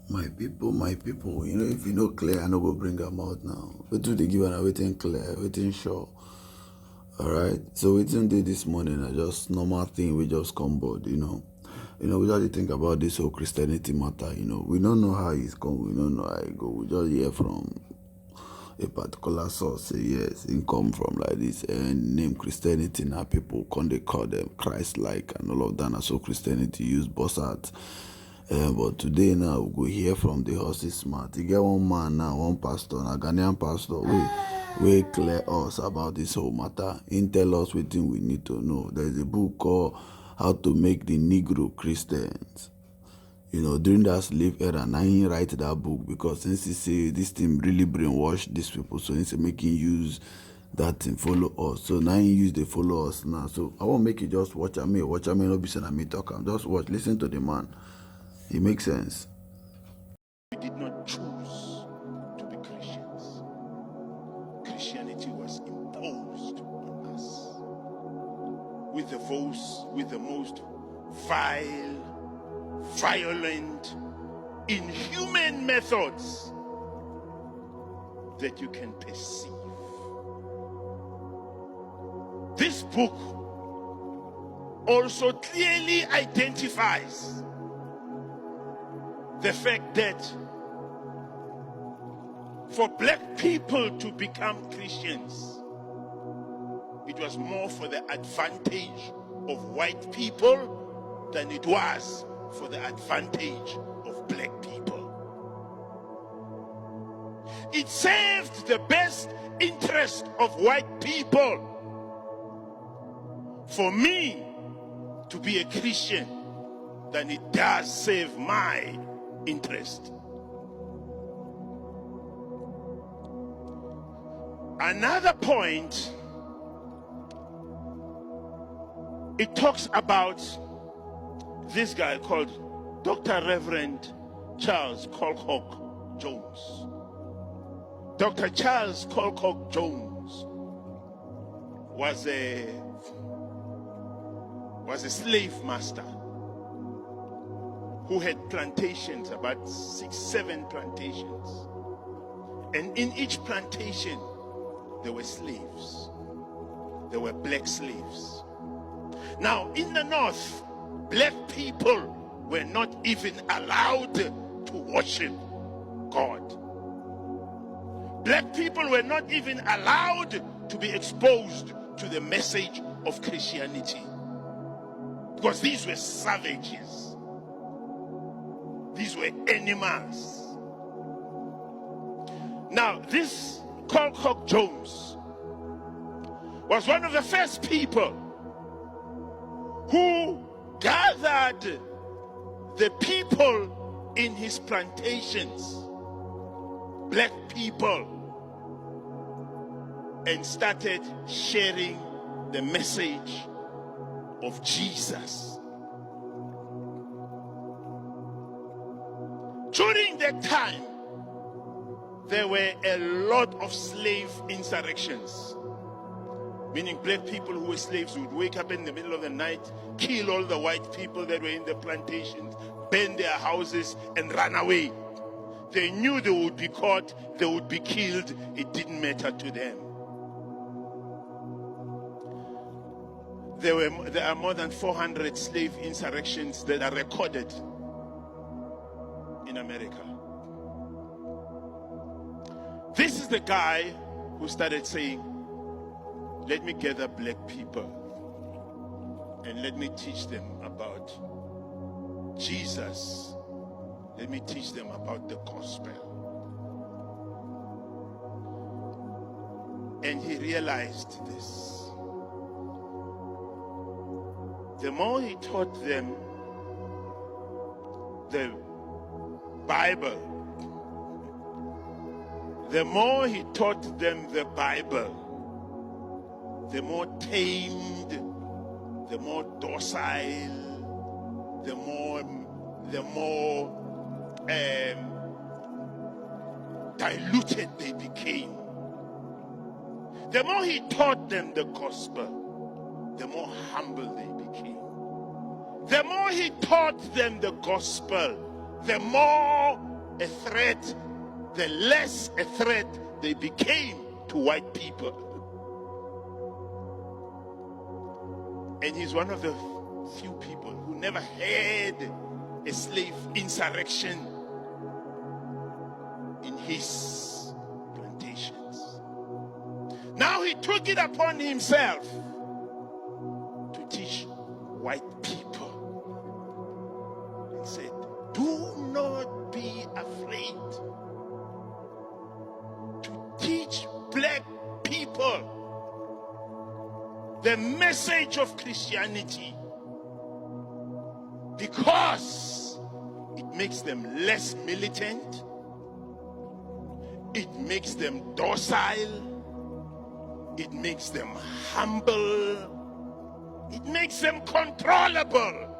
My people, if you know clear, I no go bring them out now. What do they give and everything clear, everything sure. Alright? So waiting day this morning, I just normal thing, we just come board, we just think about this whole Christianity matter, We don't know how it's come, we don't know how it go. We just hear from a particular source say yes, it come from like this and name Christianity now people they call them Christ like and all of that. And so Christianity use boss art. But today now we go hear from the horse's smart. You get one man now, one pastor, a Ghanaian pastor, we clear us about this whole matter. He tell us what we need to know. There's a book called How to Make the Negro Christians. During that slave era, now he write that book because since he say this thing really brainwash these people, so he's making use that thing follow us. So now he use they follow us now. So I won't make you just watch me, not be saying me talk. I'm just watch, listen to the man. It makes sense. We did not choose to be Christians. Christianity was imposed on us with the most vile, violent, inhuman methods that you can perceive. This book also clearly identifies the fact that for black people to become Christians, it was more for the advantage of white people than it was for the advantage of black people. It served the best interest of white people for me to be a Christian than it does serve my interest. Another point, it talks about this guy called Dr. Reverend Charles Colcock Jones. Dr. Charles Colcock Jones was a slave master who had plantations, about 6-7 plantations. And in each plantation, there were slaves. There were black slaves. Now, in the north, black people were not even allowed to worship God. Black people were not even allowed to be exposed to the message of Christianity. Because these were savages. These were animals. Now, this Colcock Jones was one of the first people who gathered the people in his plantations, black people, and started sharing the message of Jesus. During that time, there were a lot of slave insurrections, meaning black people who were slaves would wake up in the middle of the night, kill all the white people that were in the plantations, burn their houses, and run away. They knew they would be caught, they would be killed. It didn't matter to them. There are more than 400 slave insurrections that are recorded in America. This is the guy who started saying, let me gather black people and let me teach them about Jesus. Let me teach them about the gospel. And he realized this. The more he taught them the Bible, the more he taught them the Bible, the more tamed, the more docile, the more diluted they became. The more he taught them the gospel, the more humble they became. The more he taught them the gospel, the more a threat, the less a threat they became to white people. And he's one of the few people who never had a slave insurrection in his plantations. Now he took it upon himself to teach white people and said, do not be afraid to teach black people the message of Christianity, because it makes them less militant, it makes them docile, it makes them humble, it makes them controllable.